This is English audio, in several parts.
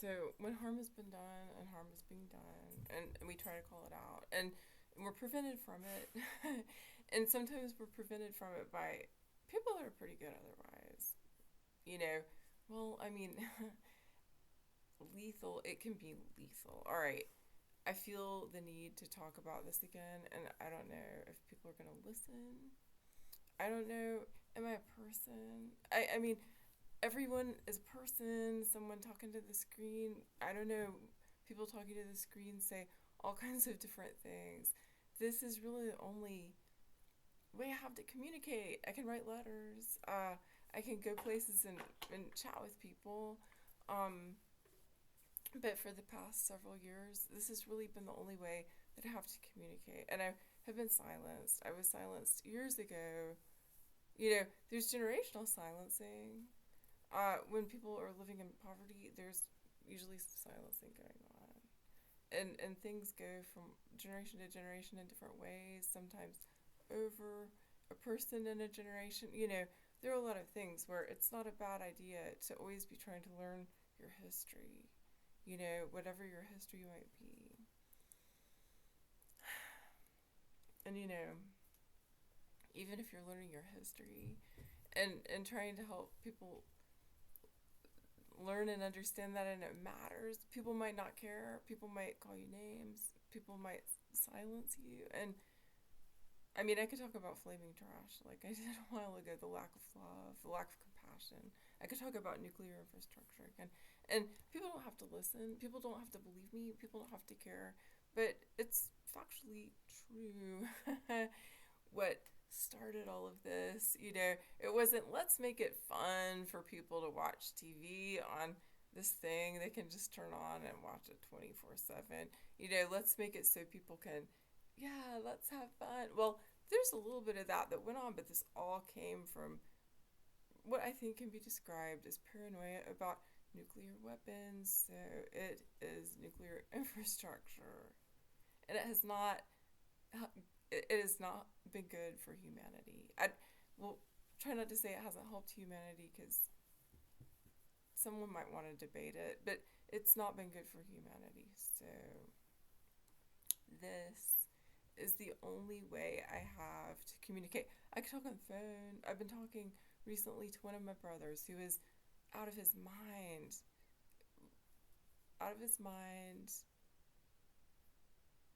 So when harm has been done and harm is being done, and we try to call it out, and we're prevented from it, and sometimes we're prevented from it by people that are pretty good otherwise. You know, well, I mean, lethal, it can be lethal. All right, I feel the need to talk about this again, and I don't know if people are going to listen. I don't know. Am I a person? I mean, everyone is a person, someone talking to the screen. I don't know. People talking to the screen say all kinds of different things. This is really the only way I have to communicate. I can write letters. I can go places and chat with people. Um, but for the past several years, this has really been the only way that I have to communicate. And I have been silenced. I was silenced years ago. There's generational silencing. When people are living in poverty, there's usually silencing going on. And things go from generation to generation in different ways, sometimes over a person in a generation. There are a lot of things where it's not a bad idea to always be trying to learn your history, whatever your history might be. And, even if you're learning your history and trying to help people learn and understand that and it matters. People might not care. People might call you names. People might silence you. And I mean, I could talk about flaming trash like I did a while ago, the lack of love, the lack of compassion. I could talk about nuclear infrastructure again. And people don't have to listen. People don't have to believe me. People don't have to care. But it's factually true. What started all of this. It wasn't let's make it fun for people to watch TV on this thing they can just turn on and watch it 24/7. Let's make it so people can, yeah, let's have fun. Well, there's a little bit of that went on, but this all came from what I think can be described as paranoia about nuclear weapons. So it is nuclear infrastructure. And it has not been good for humanity. I will try not to say it hasn't helped humanity because someone might want to debate it, but it's not been good for humanity. So this is the only way I have to communicate. I can talk on the phone. I've been talking recently to one of my brothers who is out of his mind, out of his mind,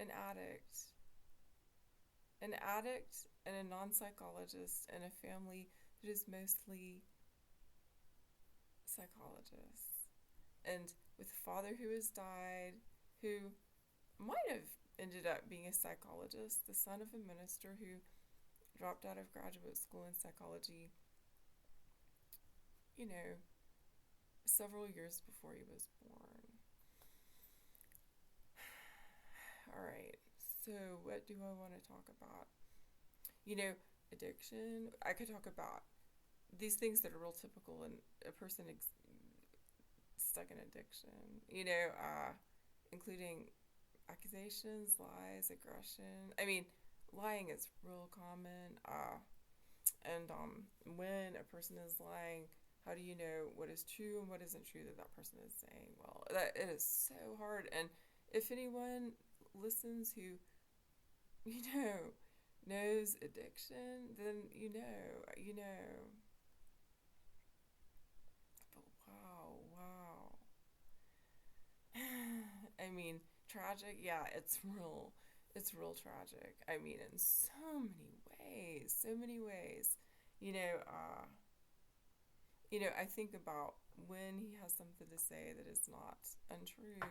an addict, an addict and a non-psychologist and a family that is mostly psychologists. And with a father who has died, who might have ended up being a psychologist, the son of a minister who dropped out of graduate school in psychology, you know, several years before he was born. All right, so what do I want to talk about? Addiction. I could talk about these things that are real typical in a person stuck in addiction, including accusations, lies, aggression. I mean, lying is real common. And when a person is lying, how do you know what is true and what isn't true that person is saying? Well, it is so hard. And if anyone listens who, you know, knows addiction, then you know. But wow. I mean, tragic. Yeah, it's real tragic. I mean, in so many ways, so many ways. You know, uh, I think about when he has something to say that is not untrue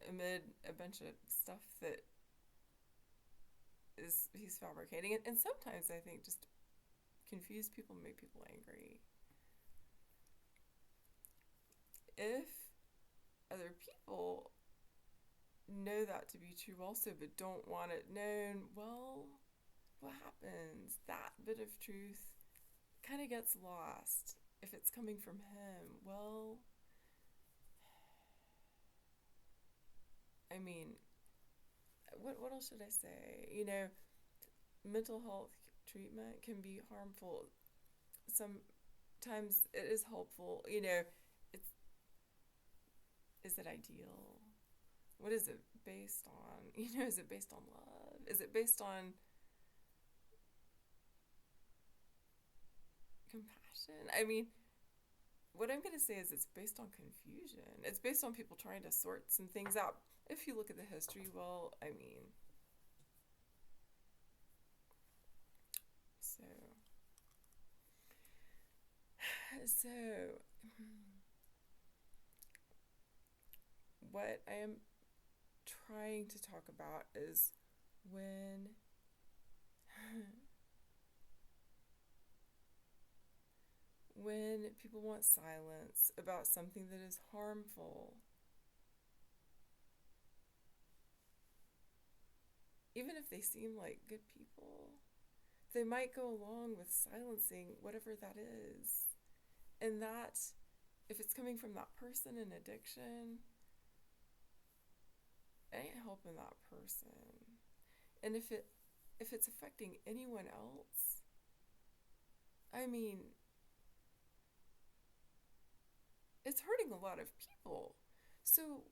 amid a bunch of stuff that is he's fabricating. And sometimes I think just confuse people, make people angry. If other people know that to be true also but don't want it known, well, what happens? That bit of truth kind of gets lost if it's coming from him. Well, I mean, what else should I say? Mental health treatment can be harmful. Sometimes it is helpful. It's it ideal? What is it based on? Is it based on love? Is it based on compassion? I mean, what I'm going to say is it's based on confusion. It's based on people trying to sort some things out. If you look at the history, well, I mean, so, so, what I am trying to talk about is when when people want silence about something that is harmful, even if they seem like good people, they might go along with silencing whatever that is. And that, if it's coming from that person in addiction, it ain't helping that person. And if it's affecting anyone else, I mean, it's hurting a lot of people. So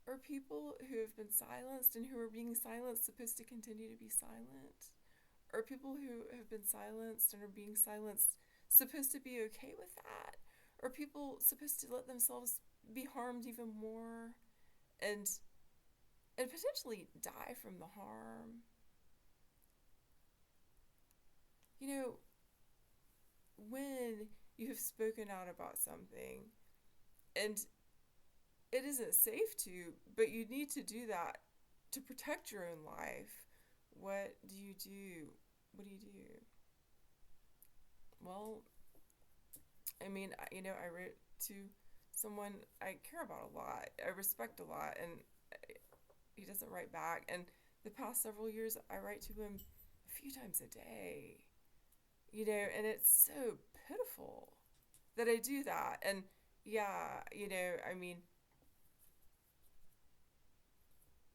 are people who have been silenced and who are being silenced supposed to continue to be silent? Are people who have been silenced and are being silenced supposed to be okay with that? Are people supposed to let themselves be harmed even more and potentially die from the harm? When you have spoken out about something and it isn't safe to, but you need to do that to protect your own life, what do you do? What do you do? Well, I mean, I wrote to someone I care about a lot, I respect a lot, and he doesn't write back. And the past several years, I write to him a few times a day, and it's so pitiful that I do that. And yeah, I mean,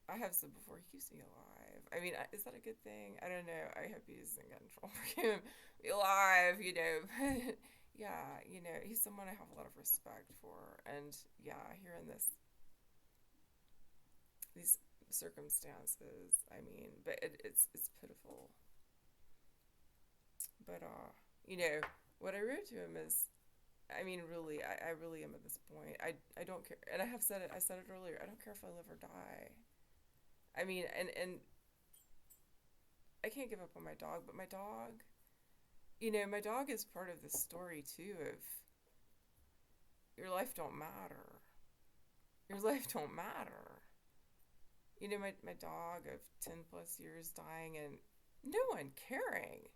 I have said before, he keeps me alive. I mean, is that a good thing? I don't know. I hope he doesn't get in trouble for him. Be alive, but yeah, he's someone I have a lot of respect for. And yeah, here in these circumstances, I mean, but it's pitiful. But what I wrote to him is, I mean, really, I really am at this point. I don't care, and I said it earlier. I don't care if I live or die. I mean, and I can't give up on my dog, but my dog is part of the story too of your life don't matter. Your life don't matter. My dog of 10 plus years dying and no one caring.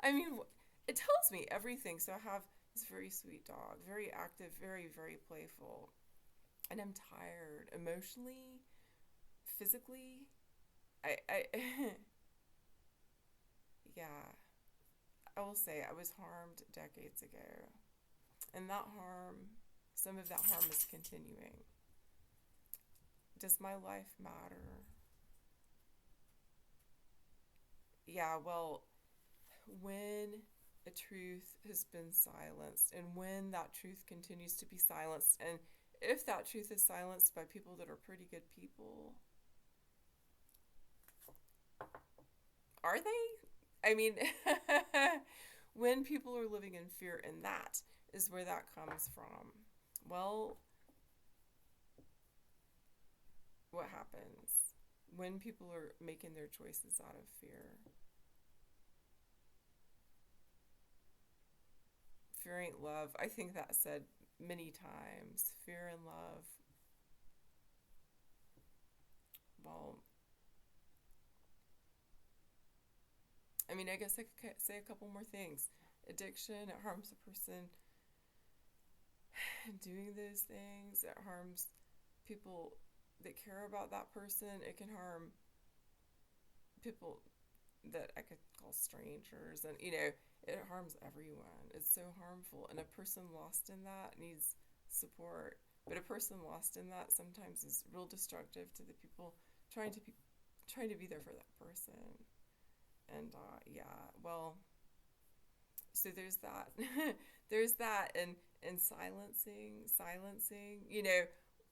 I mean, it tells me everything. So I have this very sweet dog, very active, very, very playful. And I'm tired emotionally, physically. I yeah, I will say I was harmed decades ago. And some of that harm is continuing. Does my life matter? Yeah, well, when a truth has been silenced and when that truth continues to be silenced, and if that truth is silenced by people that are pretty good people, are they? I mean, when people are living in fear, and that is where that comes from. Well, what happens when people are making their choices out of fear? Fear ain't love. I think that said many times. Fear and love. Well, I mean, I guess I could say a couple more things. Addiction, it harms a person doing those things. It harms people that care about that person. It can harm people that I could call strangers. And, it harms everyone. It's so harmful. And a person lost in that needs support. But a person lost in that sometimes is real destructive to the people trying to be there for that person. And yeah, well, So there's that. There's that, and silencing,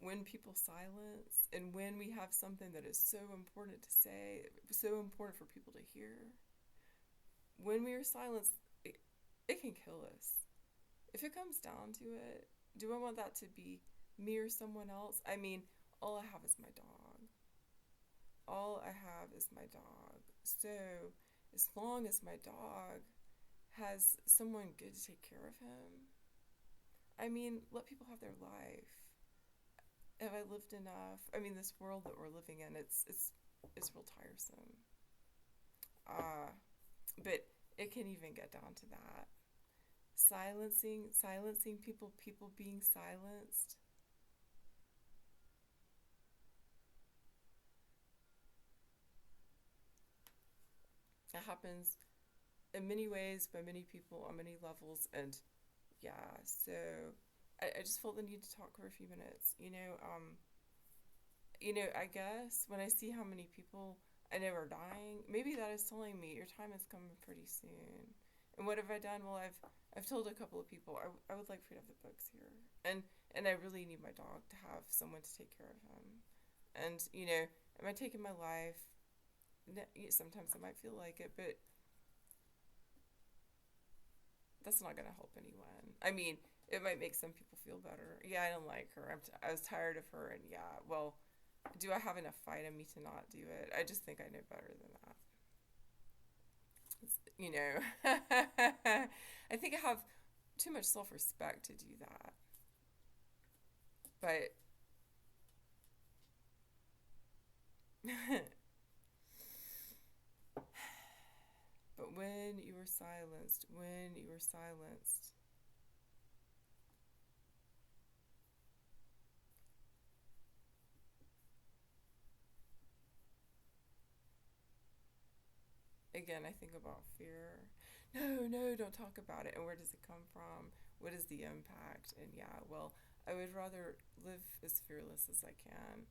when people silence, and when we have something that is so important to say, so important for people to hear, when we are silenced, it can kill us. If it comes down to it, do I want that to be me or someone else? I mean, all I have is my dog. All I have is my dog. So, as long as my dog has someone good to take care of him, I mean, let people have their life. Have I lived enough? I mean, this world that we're living in, it's real tiresome. Uh, but it can even get down to that. Silencing people being silenced. It happens in many ways by many people on many levels, and yeah, so I just felt the need to talk for a few minutes. I guess when I see how many people I know are dying, maybe that is telling me your time is coming pretty soon. And what have I done? Well, I've told a couple of people I would like for you to have the bugs here, and I really need my dog to have someone to take care of him. And am I taking my life? Sometimes I might feel like it, but that's not gonna help anyone. I mean, it might make some people feel better. Yeah, I don't like her. I was tired of her, and yeah, well, do I have enough fight in me to not do it? I just think I know better than that. I think I have too much self respect to do that. But but when you were silenced, again, I think about fear. No, no, don't talk about it. And where does it come from? What is the impact? And yeah, well, I would rather live as fearless as I can.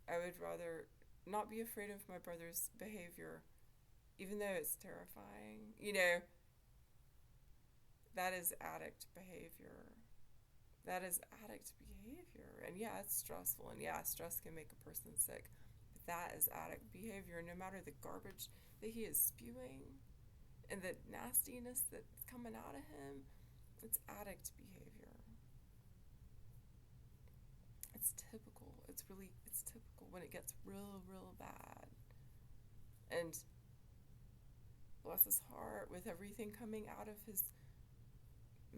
I would rather not be afraid of my brother's behavior, even though it's terrifying. That is addict behavior. That is addict behavior. And yeah, it's stressful. And yeah, stress can make a person sick. But that is addict behavior. No matter the garbage that he is spewing and the nastiness that's coming out of him, it's addict behavior. It's typical when it gets real, real bad. And bless his heart, with everything coming out of his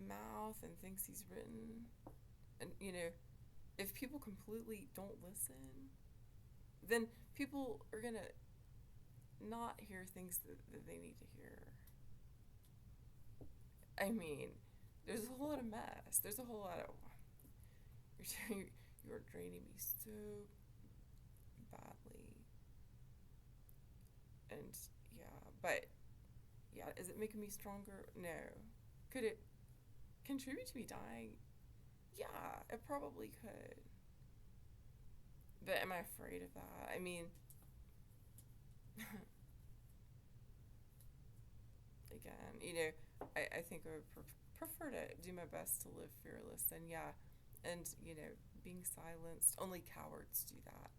mouth and things he's written. And, if people completely don't listen, then people are going to not hear things that they need to hear. I mean, there's a whole lot of mess. There's a whole lot of. You're draining me so badly. And yeah, but yeah, is it making me stronger? No. Could it contribute to me dying? Yeah, it probably could. But am I afraid of that? I mean, again, I think I would prefer to do my best to live fearless. And yeah, and, being silenced, only cowards do that.